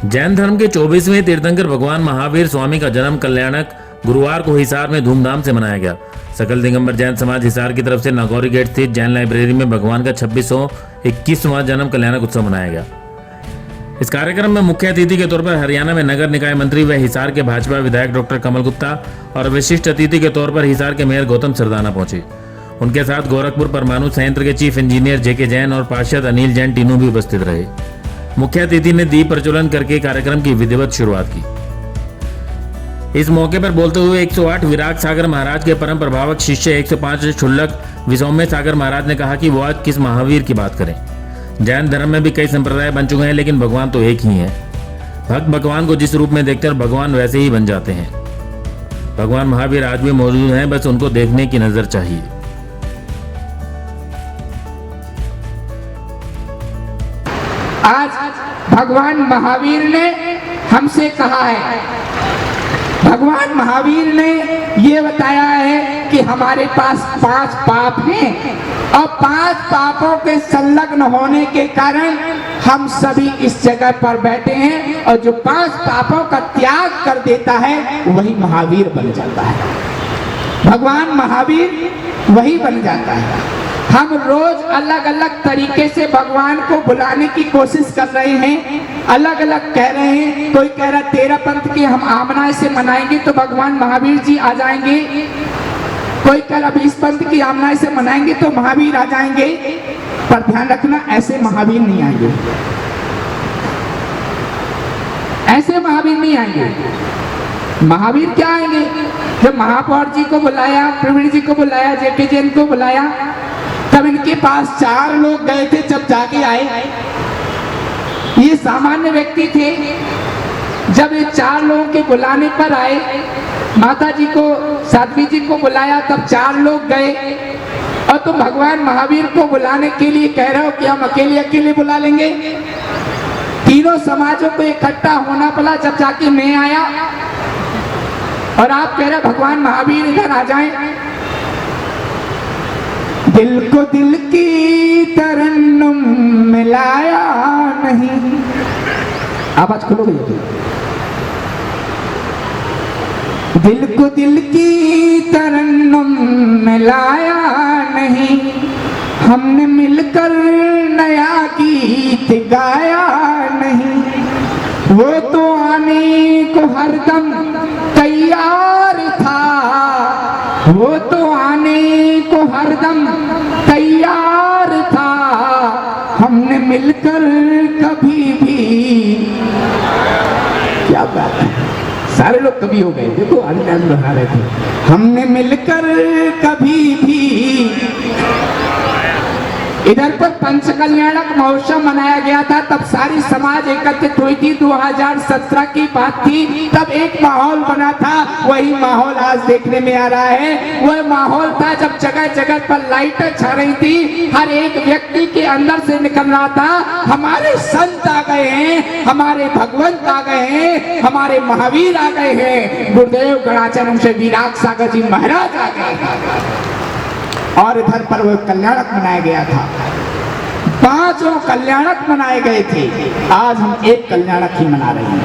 जैन धर्म के 24वें तीर्थंकर भगवान महावीर स्वामी का जन्म कल्याणक गुरुवार को हिसार में धूमधाम से मनाया गया। सकल दिगंबर जैन समाज हिसार की तरफ से नागौरी गेट स्थित जैन लाइब्रेरी में भगवान का 2621वां जन्म कल्याणक उत्सव मनाया गया। इस कार्यक्रम में मुख्य अतिथि के तौर पर हरियाणा में नगर निकाय मंत्री व हिसार के भाजपा विधायक डॉक्टर कमल गुप्ता और विशिष्ट अतिथि के तौर पर हिसार के मेयर गौतम सरदाना पहुंचे। उनके साथ गोरखपुर परमाणु संयंत्र के चीफ इंजीनियर जेके जैन और पार्षद अनिल जैन तीनों भी उपस्थित रहे। मुख्य अतिथि ने दीप प्रज्वलन करके कार्यक्रम की विधिवत शुरुआत की। इस मौके पर बोलते हुए 108 विराग सागर महाराज के परम प्रभावक शिष्य 105 क्षुल्लक विसौम्य सागर महाराज ने कहा कि वो आज किस महावीर की बात करें। जैन धर्म में भी कई संप्रदाय बन चुके हैं, लेकिन भगवान तो एक ही है। भक्त भगवान को जिस रूप में देखते हैं भगवान वैसे ही बन जाते हैं। भगवान महावीर आज भी मौजूद हैं, बस उनको देखने की नजर चाहिए। आज भगवान महावीर ने हमसे कहा है, भगवान महावीर ने ये बताया है कि हमारे पास 5 पाप हैं और 5 पापों के संलग्न होने के कारण हम सभी इस जगह पर बैठे हैं, और जो 5 पापों का त्याग कर देता है वही महावीर बन जाता है। भगवान महावीर वही बन जाता है। हम रोज अलग अलग तरीके से भगवान को बुलाने की कोशिश कर रहे हैं, अलग अलग कह रहे हैं। कोई कह रहा 13 पंथ के हम आमनाय से मनाएंगे तो भगवान महावीर जी आ जाएंगे। कोई कह रहा 20 पंथ की आमनाय से मनाएंगे तो महावीर आ जाएंगे। पर ध्यान रखना, ऐसे महावीर नहीं आएंगे, ऐसे महावीर नहीं आएंगे। महावीर क्या आएंगे? जब महापौर जी को बुलाया, प्रवीण जी को बुलाया, जेके जैन को बुलाया, तब इनके पास 4 लोग गए थे। जब जाके आए, ये सामान्य व्यक्ति थे। जब ये 4 लोगों के बुलाने पर आए, माता जी को, साध्वी जी को बुलाया, तब 4 लोग गए। और तुम भगवान महावीर को बुलाने के लिए कह रहे हो कि हम अकेले बुला लेंगे। तीनों समाजों को इकट्ठा होना पड़ा, जब जाके मैं आया। और आप कह रहे भगवान महावीर इधर आ जाएं। दिल को दिल की तरन्नुम मिलाया नहीं। आवाज खोलो भैया। दिल को दिल की तरन्नुम मिलाया नहीं, हमने मिलकर नया गीत गाया नहीं। वो तो आने को हरदम तैयार था, वो तो आने को हरदम तैयार था। हमने मिलकर कभी भी, क्या बात है, सारे लोग कभी हो गए। देखो अनजान दोहरा रहे थे। हमने मिलकर कभी भी, इधर पर पंच कल्याणक महोत्सव मनाया गया था, तब सारी समाज एकत्रित हुई थी। 2017 की बात थी, तब एक माहौल बना था। वही माहौल आज देखने में आ रहा है। वह माहौल था जब जगह जगह पर लाइटें छा रही थी, हर एक व्यक्ति के अंदर से निकल रहा था, हमारे संत आ गए हैं, हमारे भगवंत आ गए हैं, हमारे महावीर आ गए हैं, गुरुदेव गणाचार्य से विराग सागर जी महाराज आ गए। और इधर पर वो कल्याणक मनाया गया था। 5 कल्याणक मनाए गए थे। आज हम एक कल्याणक ही मना रहे हैं।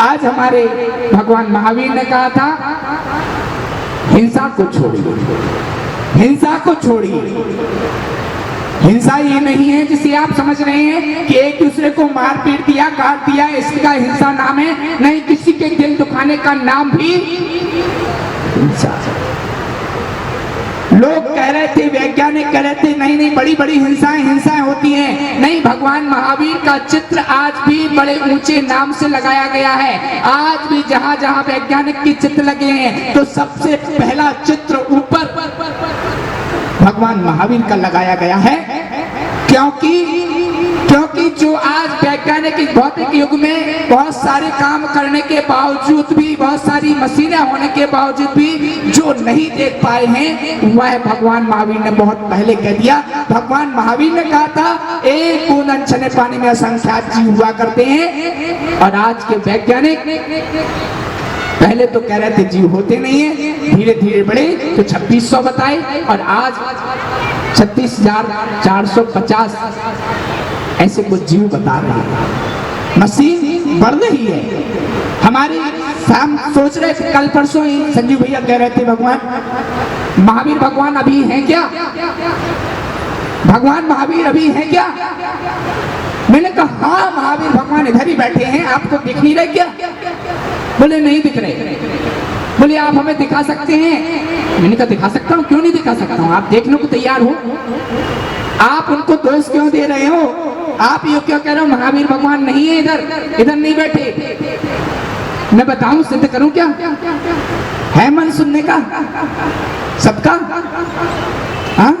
आज हमारे भगवान महावीर ने कहा था, हिंसा को छोड़िए, हिंसा को छोड़िए। हिंसा ये नहीं है जिसे आप समझ रहे हैं कि एक दूसरे को मार पीट दिया, काट दिया, इसका हिंसा नाम है। नहीं, किसी के दिल दुखाने का नाम भी हिंसा। लोग कह रहे थे, वैज्ञानिक कह रहे थे, नहीं नहीं, बड़ी बड़ी हिंसाएं होती हैं। नहीं, भगवान महावीर का चित्र आज भी बड़े ऊंचे नाम से लगाया गया है। आज भी जहां जहां वैज्ञानिक के चित्र लगे हैं, तो सबसे पहला चित्र ऊपर भगवान महावीर का लगाया गया है। क्योंकि जो आज वैज्ञानिक भौतिक युग में बहुत सारे काम करने के बावजूद भी, बहुत सारी मशीनें होने के बावजूद भी जो नहीं देख पाए हैं, वह भगवान महावीर ने बहुत पहले कह दिया। भगवान महावीर ने कहा था, एक बूंद अनछने पानी में असंख्यात जीव हुआ करते हैं। और आज के वैज्ञानिक पहले तो कह रहे थे जीव होते नहीं है, धीरे धीरे बढ़े तो 2600 बताए, और आज 36,450 ऐसे कुछ जीव बता रहे हैं। मशीन बढ़ रही है हमारी। हम सोच रहे थे कल परसों ही संजीव भैया कह रहे थे भगवान महावीर भगवान अभी हैं क्या, भगवान महावीर अभी हैं क्या। मैंने कहा हाँ महावीर भगवान इधर ही बैठे हैं, आपको दिख नहीं रहे क्या। बोले नहीं दिख रहे। बोले आप हमें दिखा सकते हैं। मैंने कहा दिखा सकता हूँ, क्यों नहीं दिखा सकता हूँ, आप देखने को तैयार हो। आप उनको दोष क्यों दे रहे हो, आप ये क्यों कह रहे हो महावीर भगवान नहीं है इधर नहीं बैठे। मैं बताऊं सिद्ध करूं क्या, है मन सुनने का सबका। हाँ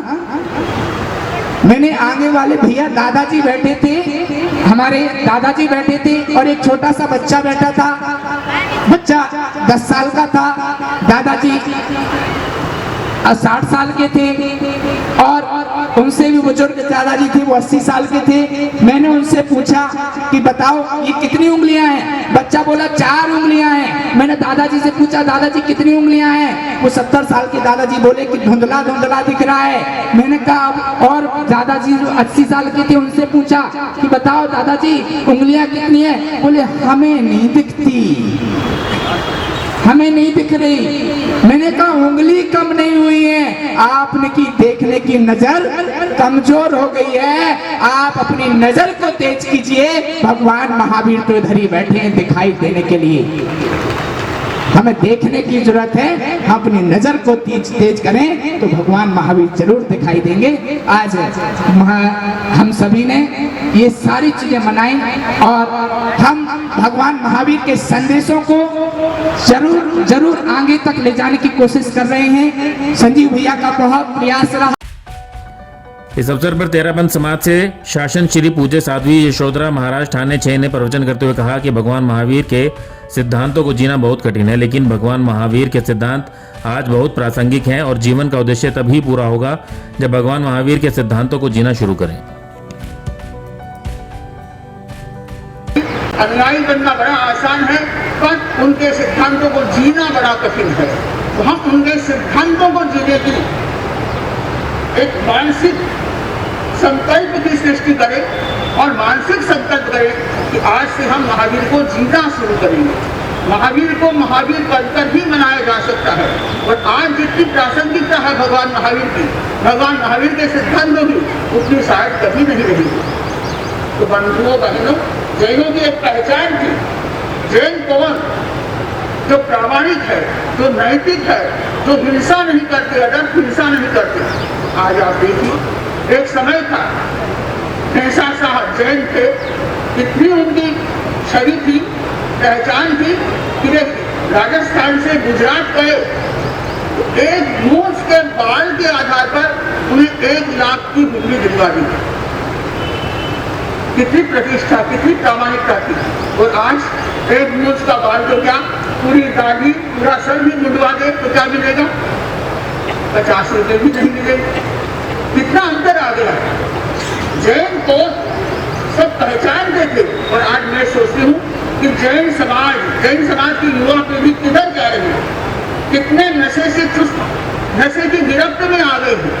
मैंने आगे वाले भैया दादाजी बैठे थे, हमारे दादाजी बैठे थे और एक छोटा सा बच्चा बैठा था। बच्चा 10 साल का था, दादाजी 60 साल के थे और उनसे भी बुजुर्ग दादाजी थे, वो 80 साल के थे। मैंने उनसे पूछा कि बताओ ये कितनी उंगलियां हैं। बच्चा बोला 4 उंगलियां हैं। मैंने दादाजी से पूछा दादाजी कितनी उंगलियां हैं। वो 70 साल के दादाजी बोले कि धुंधला धुंधला दिख रहा है। मैंने कहा और दादाजी जो 80 साल के थे उनसे पूछा कि बताओ दादाजी उंगलियां कितनी है। बोले हमें नहीं दिखती, हमें नहीं दिख रही। मैंने कहा उंगली कम नहीं हुई है, आपने की देखने की नजर कमजोर हो गई है। आप अपनी नजर को तेज कीजिए। भगवान महावीर तो इधर ही बैठे हैं दिखाई देने के लिए, हमें देखने की जरूरत है। हम अपनी नजर को तेज करें तो भगवान महावीर जरूर दिखाई देंगे। आज हम सभी ने ये सारी चीजें मनाई और हम भगवान महावीर के संदेशों को जरूर आगे तक ले जाने की कोशिश कर रहे हैं। संजीव भैया का बहुत प्रयास रहा। इस अवसर पर तेरापंथ समाज से शासन श्री पूज्य साध्वी यशोधरा महाराज ठाणे 6 ने प्रवचन करते हुए कहा कि भगवान महावीर के सिद्धांतों को जीना बहुत कठिन है, लेकिन भगवान महावीर के सिद्धांत आज बहुत प्रासंगिक हैं और जीवन का उद्देश्य तभी पूरा होगा जब भगवान महावीर के सिद्धांतों को जीना शुरू करें। अनुयायी बनना बड़ा आसान है, पर उनके सिद्धांतों को जीना बड़ा कठिन है। तो हम उनके सिद्धांतों को जीने की एक मानसिक संकल्प की सृष्टि करें और मानसिक संकल्प करें कि आज से हम महावीर को जीना शुरू करेंगे। महावीर को महावीर बनकर ही मनाया जा सकता है। और आज जितनी प्रासंगिकता है भगवान महावीर की, भगवान महावीर के सिद्धांतों की, उतनी शायद कभी नहीं रहेगी। तो बंधुओं बहनों, जैनों की एक पहचान थी। जैन कौन? जो प्रामाणिक है, जो नैतिक है, जो हिंसा नहीं करते, अदर हिंसा नहीं करते। आज आप देखिए एक समय था ऐसा साहब जैन थे, कितनी उनकी छवि थी, पहचान थी कि राजस्थान से गुजरात गए तो एक मूंछ के बाल के आधार पर उन्हें 1 लाख की बिजली दिलवा दी। कितनी प्रतिष्ठा, कितनी प्रामाणिकता थी। और आज एक मूंछ का बाल तो क्या, पूरी दाढ़ी, पूरा सर भी मुंडवा दे तो क्या मिलेगा? 50 रुपए भी नहीं मिलेंगे। कितना अंतर आ गया। जैन को सब पहचानते थे और आज मैं सोचती हूँ कि जैन समाज की युवा पीढ़ी किधर जा रही है। कितने नशे से चुस्त, नशे की गिरफ्त में आ गए हैं,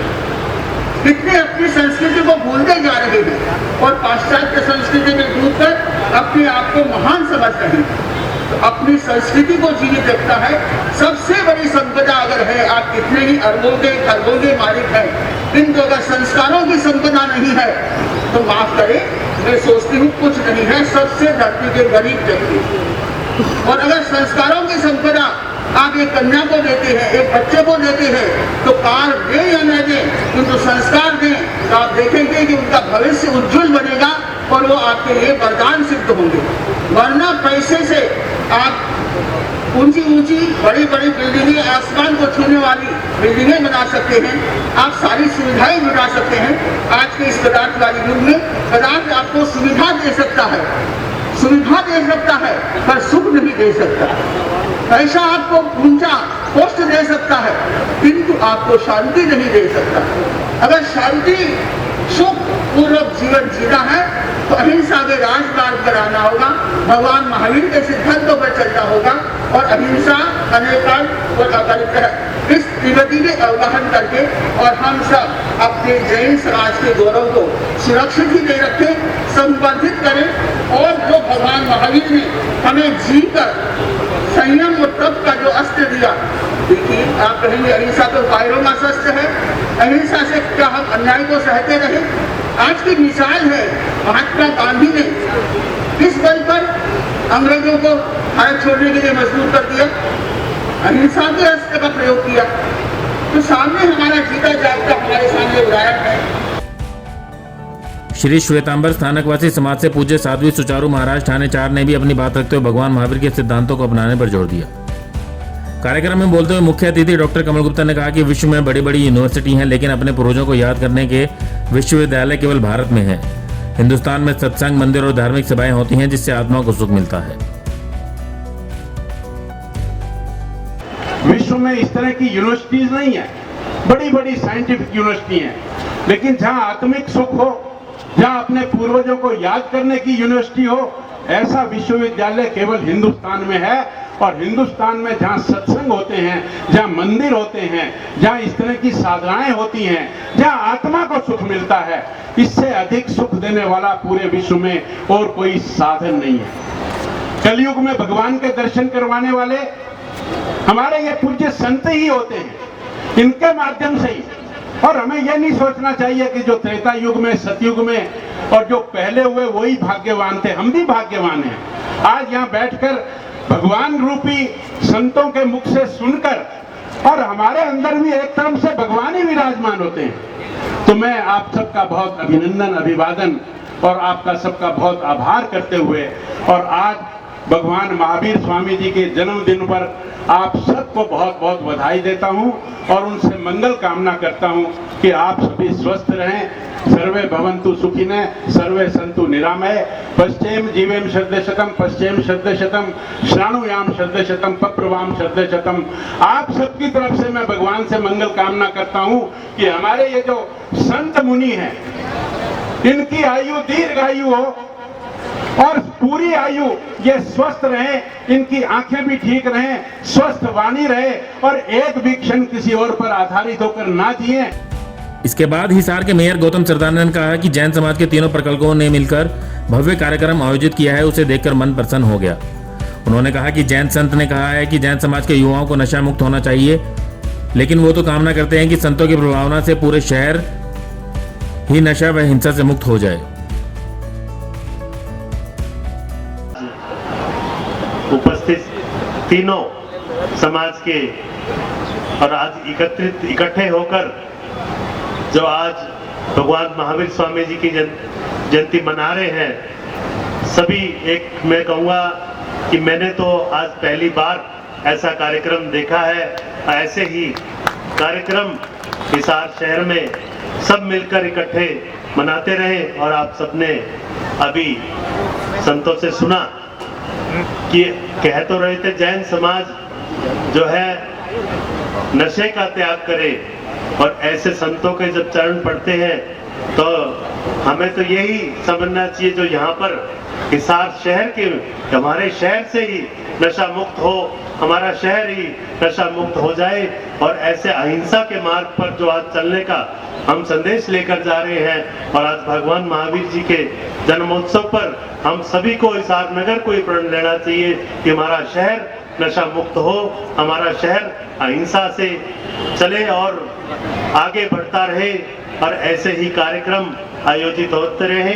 कितने अपनी संस्कृति को भूलते जा रहे हैं और पाश्चात्य संस्कृति में डूबकर अपने आप को महान समझ रहे हैं। तो अपनी संस्कृति को जीवित रखता है सबसे बड़ी संपदा अगर है। आप कितने ही अरबों के खरबों के मालिक हैं, किंतु अगर संस्कारों की संपदा नहीं है तो माफ करें, मैं सोचती हूँ कुछ नहीं है, सबसे धरती के गरीब व्यक्ति। और अगर संस्कारों की संपदा आप एक कन्या को देते हैं, एक बच्चे को देते हैं, तो कार दें या न दें, किंतु संस्कार दें तो आप देखेंगे कि उनका भविष्य उज्जवल बनेगा और वो आपके लिए वरदान सिद्ध होंगे। वरना पैसे से आप ऊंची ऊंची बड़ी बड़ी बिल्डिंगें, आसमान को छूने वाली बिल्डिंगें बना सकते हैं, आप सारी सुविधाएं जुटा सकते हैं। आज के इस पदार्थवादी युग में पदार्थ आपको सुविधा दे सकता है, सुविधा दे सकता है, पर सुख नहीं दे सकता। पैसा आपको ऊंचा पोस्ट दे सकता है, किंतु आपको शांति नहीं दे सकता। अगर शांति, सुख पूर्वक जीवन जीना है तो अहिंसा के राजमार्ग पर आना होगा, भगवान महावीर के सिद्धांतों पर चलना होगा और अहिंसा, अनेकांत और अपरिग्रह इस त्रिवती के अवगाहन करके और हम सब अपने जैन समाज के गौरव को सुरक्षित ही दे रखें, संवर्धित करें और जो भगवान महावीर ने हमें जीकर संयम और तप का जो अस्त्र दिया। देखिए, आप कहेंगे अहिंसा तो पायरोमा शस्त्र है, अहिंसा से क्या हम अन्याय को सहते रहे? आज की मिसाल है महात्मा गांधी ने किस बल पर अंग्रेजों को भारत छोड़ने के लिए मजबूर कर दिया? अहिंसा के अस्त्र का प्रयोग किया। तो सामने हमारा जीता जागता हमारे सामने उदाहरण है। श्री श्वेतांबर स्थानकवासी समाज से पूज्य साध्वी सुचारू महाराज ठाणे 4 ने भी अपनी बात रखते हुए भगवान महावीर के सिद्धांतों को अपनाने पर जोर दिया। कार्यक्रम में बोलते हुए मुख्य अतिथि डॉक्टर कमल गुप्ता ने कहा कि विश्व में बड़ी बड़ी यूनिवर्सिटी हैं, लेकिन अपने पूर्वजों को याद करने के विश्वविद्यालय केवल भारत में है। हिंदुस्तान में सत्संग, मंदिर और धार्मिक सभाएं होती हैं, जिससे आत्मा को सुख मिलता है। विश्व में इस तरह की यूनिवर्सिटीज नहीं है, बड़ी बड़ी साइंटिफिक यूनिवर्सिटी हैं, लेकिन जहां आत्मिक सुख हो, जहां अपने पूर्वजों को याद करने की यूनिवर्सिटी हो, ऐसा विश्वविद्यालय केवल हिंदुस्तान में है। और हिंदुस्तान में जहां सत्संग होते हैं, जहां मंदिर होते हैं, जहां इस तरह की साधनाएं होती हैं, जहां आत्मा को सुख मिलता है, इससे अधिक सुख देने वाला पूरे विश्व में और कोई साधन नहीं है। कलयुग में भगवान के दर्शन करवाने वाले हमारे ये पूज्य संत ही होते हैं, इनके माध्यम से ही। और हमें यह नहीं सोचना चाहिए कि जो त्रेता युग में, सतयुग में और जो पहले हुए वही भाग्यवान थे। हम भी भाग्यवान हैं। आज यहाँ बैठकर भगवान रूपी संतों के मुख से सुनकर, और हमारे अंदर भी एक तरफ से भगवान ही विराजमान होते हैं। तो मैं आप सबका बहुत अभिनंदन, अभिवादन और आपका सबका बहुत आभार करते हुए, और आज भगवान महावीर स्वामी जी के जन्मदिन पर आप सबको बहुत बहुत बधाई देता हूं और उनसे मंगल कामना करता हूं कि आप सभी स्वस्थ रहें। सर्वे भवन्तु सुखिनः, सर्वे सन्तु निरामय। पश्चेम जीवेम शरदशतम, पश्चेम शरदशतम, श्राणुयाम शरदशतम, पप्रवाम शरदशतम। आप सबकी तरफ से मैं भगवान से मंगल कामना करता हूं कि हमारे ये जो संत मुनि हैं, इनकी आयु दीर्घायु हो और पूरी आयु ये स्वस्थ रहे, इनकी आंखें भी ठीक रहें, स्वस्थ वाणी रहे और एक भी क्षण किसी और पर आधारित होकर ना जिए। इसके बाद हिसार के मेयर गौतम सरदाना ने कहा कि जैन समाज के तीनों प्रकल्पों ने मिलकर भव्य कार्यक्रम आयोजित किया है, उसे देखकर मन प्रसन्न हो गया। उन्होंने कहा कि जैन संत ने कहा है कि जैन समाज के युवाओं को नशा मुक्त होना चाहिए, लेकिन वो तो कामना करते हैं कि संतों की प्रभावना से पूरे शहर ही नशा व हिंसा से मुक्त हो जाए। उपस्थित तीनों समाज के और आज इकट्ठे होकर जो आज भगवान महावीर स्वामी जी की जयंती मना रहे हैं, सभी एक मैं कहूँगा कि मैंने तो आज पहली बार ऐसा कार्यक्रम देखा है। ऐसे ही कार्यक्रम हिसार शहर में सब मिलकर इकट्ठे मनाते रहे। और आप सबने अभी संतों से सुना कि कह तो रहे थे जैन समाज जो है नशे का त्याग करे, और ऐसे संतों के जब चरण पड़ते हैं तो हमें तो यही समझना चाहिए जो यहाँ पर हिसार शहर के, हमारे शहर से ही नशा मुक्त हो, हमारा शहर ही नशा मुक्त हो जाए। और ऐसे अहिंसा के मार्ग पर जो आज चलने का हम संदेश लेकर जा रहे हैं, और आज भगवान महावीर जी के जन्मोत्सव पर हम सभी को हिसार नगर को ये प्रण लेना चाहिए कि हमारा शहर नशा मुक्त हो, हमारा शहर अहिंसा से चले और आगे बढ़ता रहे। और ऐसे ही कार्यक्रम आयोजित होते रहे।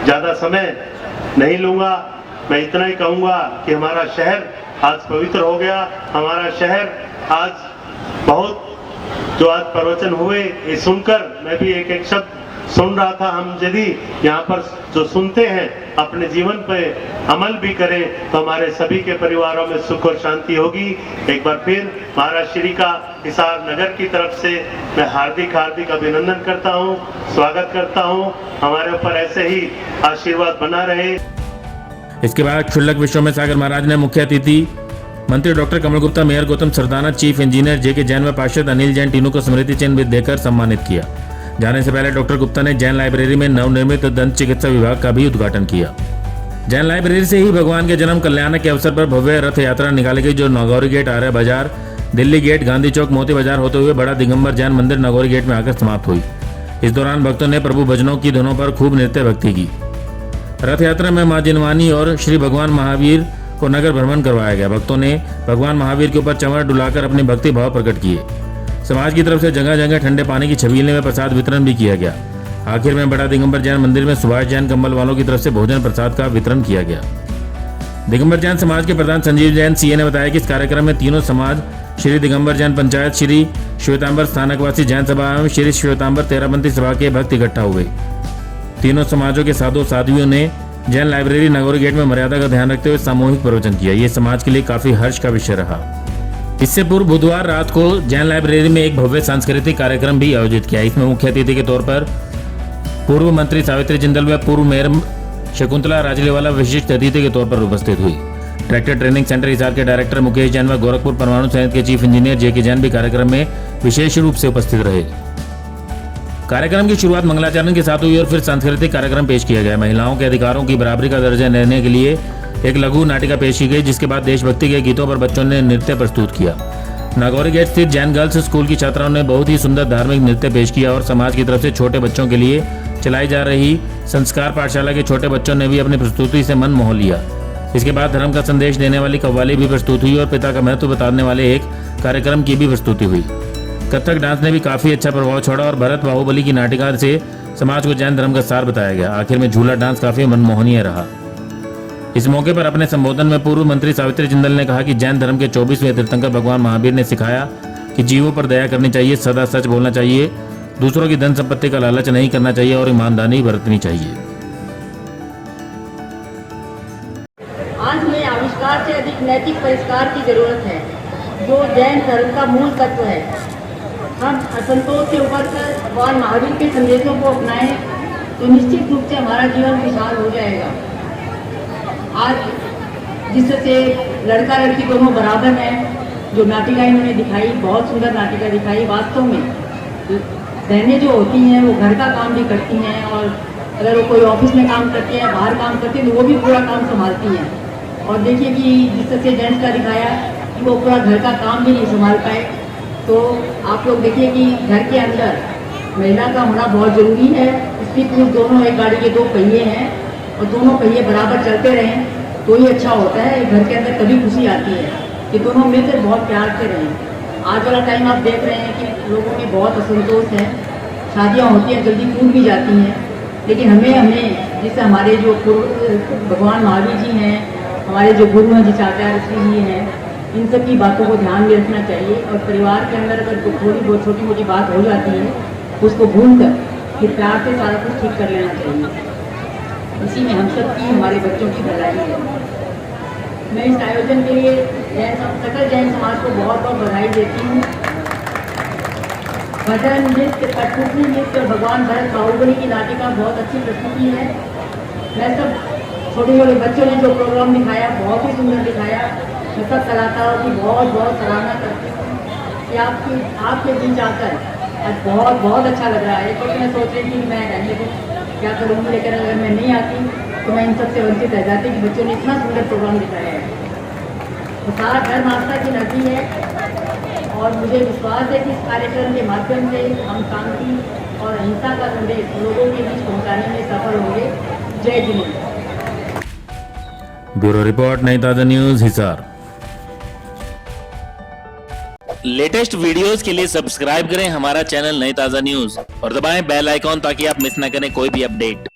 ज़्यादा समय नहीं लूँगा, मैं इतना ही कहूँगा कि हमारा शहर आज पवित्र हो गया। हमारा शहर आज बहुत जो आज प्रवचन हुए ये सुनकर मैं भी एक एक शब्द सुन रहा था। हम यदि यहाँ पर जो सुनते हैं अपने जीवन पे अमल भी करें तो हमारे सभी के परिवारों में सुख और शांति होगी। एक बार फिर महाराज श्री का हिसार नगर की तरफ से मैं हार्दिक हार्दिक अभिनंदन करता हूँ, स्वागत करता हूँ। हमारे ऊपर ऐसे ही आशीर्वाद बना रहे। इसके बाद क्षुल्लक विश्वमय सागर महाराज ने मुख्य अतिथि मंत्री doctor Kamal Gupta, mayor Gautam Sardana, chief engineer JK Jain व पार्षद अनिल जैन तीनों को स्मृति चिन्ह भी देकर सम्मानित किया। जाने से पहले डॉक्टर गुप्ता ने जैन लाइब्रेरी में नवनिर्मित दंत चिकित्सा विभाग का भी उद्घाटन किया। जैन लाइब्रेरी से ही भगवान के जन्म कल्याण के अवसर पर भव्य रथ यात्रा निकाली गई, जो नागौरी गेट, आर्य बाजार, दिल्ली गेट, गांधी चौक, मोती बाजार होते हुए बड़ा दिगंबर जैन मंदिर नागौरी गेट में आकर समाप्त हुई। इस दौरान भक्तों ने प्रभु भजनों की धुनों पर खूब नृत्य भक्ति की। रथ यात्रा में मां जिनवानी और श्री भगवान महावीर को नगर भ्रमण करवाया गया। भक्तों ने भगवान महावीर के ऊपर चंवर डुलाकर अपने भक्ति भाव प्रकट किए। समाज की तरफ से जगह जगह ठंडे पानी की छबीलें में प्रसाद वितरण भी किया गया। आखिर में बड़ा दिगंबर जैन मंदिर में सुभाष जैन कंबल वालों की तरफ से भोजन प्रसाद का वितरण किया गया। दिगंबर जैन समाज के प्रधान संजीव जैन सीए ने बताया कि इस कार्यक्रम में तीनों समाज श्री दिगंबर जैन पंचायत, श्री श्वेतांबर स्थानकवासी जैन सभा एवं श्री श्वेतांबर तेरापंथी सभा के भक्त इकट्ठा हुए। तीनों समाजों के साधु साध्वियों ने जैन लाइब्रेरी नागौरी गेट में मर्यादा का ध्यान रखते हुए सामूहिक प्रवचन किया। ये समाज के लिए काफी हर्ष का विषय रहा। इससे पूर्व बुधवार रात को जैन लाइब्रेरी में एक भव्य सांस्कृतिक कार्यक्रम भी आयोजित किया। इसमें मुख्य अतिथि के तौर पर पूर्व मंत्री सावित्री जिंदल व पूर्व मेयर शकुंतला राजलेवाला विशिष्ट अतिथि के तौर पर उपस्थित हुई। ट्रैक्टर ट्रेनिंग सेंटर हिसार के डायरेक्टर मुकेश जैन व गोरखपुर परमाणु संयंत्र के चीफ इंजीनियर जेके जैन भी कार्यक्रम में विशेष रूप से उपस्थित रहे। कार्यक्रम की शुरुआत मंगलाचरण के साथ हुई और फिर सांस्कृतिक कार्यक्रम पेश किया गया। महिलाओं के अधिकारों की बराबरी का दर्जा देने के लिए एक लघु नाटिका पेश की गई, जिसके बाद देशभक्ति के गीतों पर बच्चों ने नृत्य प्रस्तुत किया। नागौरी गेट स्थित जैन गर्ल्स स्कूल की छात्राओं ने बहुत ही सुंदर धार्मिक नृत्य पेश किया और समाज की तरफ से छोटे बच्चों के लिए चलाई जा रही संस्कार पाठशाला के छोटे बच्चों ने भी अपनी प्रस्तुति से मन मोह लिया। इसके बाद धर्म का संदेश देने वाली कव्वाली भी प्रस्तुत हुई और पिता का महत्व बताने वाले एक कार्यक्रम की भी प्रस्तुति हुई। कथक डांस ने भी काफी अच्छा प्रभाव छोड़ा और भरत बाहुबली की नाटिका से समाज को जैन धर्म का सार बताया गया। आखिर में झूला डांस काफी मनमोहनीय रहा। इस मौके पर अपने संबोधन में पूर्व मंत्री सावित्री जिंदल ने कहा कि जैन धर्म के 24वें तीर्थंकर भगवान महावीर ने सिखाया कि जीवों पर दया करनी चाहिए, सदा सच बोलना चाहिए, दूसरों की धन संपत्ति का लालच नहीं करना चाहिए और ईमानदारी बरतनी चाहिए। आज में आविष्कार से अधिक नैतिक परिष्कार की जरूरत है, जो जैन धर्म का मूल तत्व है। हम असंतोष से उबरकर भगवान महावीर के संदेशों को अपनाएं तो निश्चित रूप से हमारा जीवन खुशहाल हो जाएगा। आज जिससे लड़का लड़की दोनों बराबर हैं, जो नाटिका इन्होंने दिखाई, बहुत सुंदर नाटिका दिखाई। वास्तव में बहनें जो होती हैं वो घर का काम भी करती हैं और अगर वो कोई ऑफिस में काम करती हैं, बाहर काम करती हैं, तो वो भी पूरा काम संभालती हैं। और देखिए कि जिस तरह से जेंट्स का दिखाया कि वो पूरा घर का काम भी नहीं संभाल पाए, तो आप लोग देखिए कि घर के अंदर महिला का होना बहुत ज़रूरी है। स्त्री पुरुष दोनों एक गाड़ी के दो पहिए हैं और दोनों पहिए बराबर चलते रहें तो ही अच्छा होता है। घर के अंदर तभी खुशी आती है कि दोनों मिलकर बहुत प्यार से रहें। आज वाला टाइम आप देख रहे हैं कि लोगों में बहुत असंतोष है, शादियाँ होती हैं जल्दी टूट भी जाती हैं, लेकिन हमें जैसे हमारे जो भगवान महावीर जी हैं, हमारे जो गुरु हैं जिस आचार्य श्री जी हैं, इन सब की बातों को ध्यान में रखना चाहिए। और परिवार के अंदर अगर थोड़ी बहुत छोटी मोटी बात हो जाती है उसको भूल कर फिर प्यार से सारा कुछ ठीक कर लेना चाहिए। इसी में हम सब की, हमारे बच्चों की भलाई है। मैं इस आयोजन के लिए सकल जैन समाज को बहुत बहुत बधाई देती हूँ। भजन नृत्य, कठपुतली नृत्य और भगवान भरत बाहुबली की नाटिका बहुत अच्छी प्रस्तुति है। मैं सब छोटे छोटे बच्चों ने जो प्रोग्राम दिखाया बहुत ही सुंदर दिखाया। मैं सब कलाकारों की बहुत बहुत सराहना करती हूँ कि आपके बीच आकर आज बहुत बहुत अच्छा लग रहा है। क्योंकि मैं सोच रही थी मैं रहने को क्या करूँगी, लेकिन अगर मैं नहीं आती तो मैं इन सबसे वंचित रह जाती कि बच्चों ने इतना सुंदर प्रोग्राम दिखाया है। तो सारा धर्म आस्था की नदी है और मुझे विश्वास है कि इस कार्यक्रम के माध्यम से हम शांति और अहिंसा का संदेश लोगों के बीच पहुँचाने में सफल होंगे। जय जिनेन्द्र। ब्यूरो रिपोर्ट, नई ताज़ा न्यूज़, हिसार। लेटेस्ट वीडियोस के लिए सब्सक्राइब करें हमारा चैनल नई ताज़ा न्यूज़ और दबाएं बेल आइकॉन ताकि आप मिस न करें कोई भी अपडेट।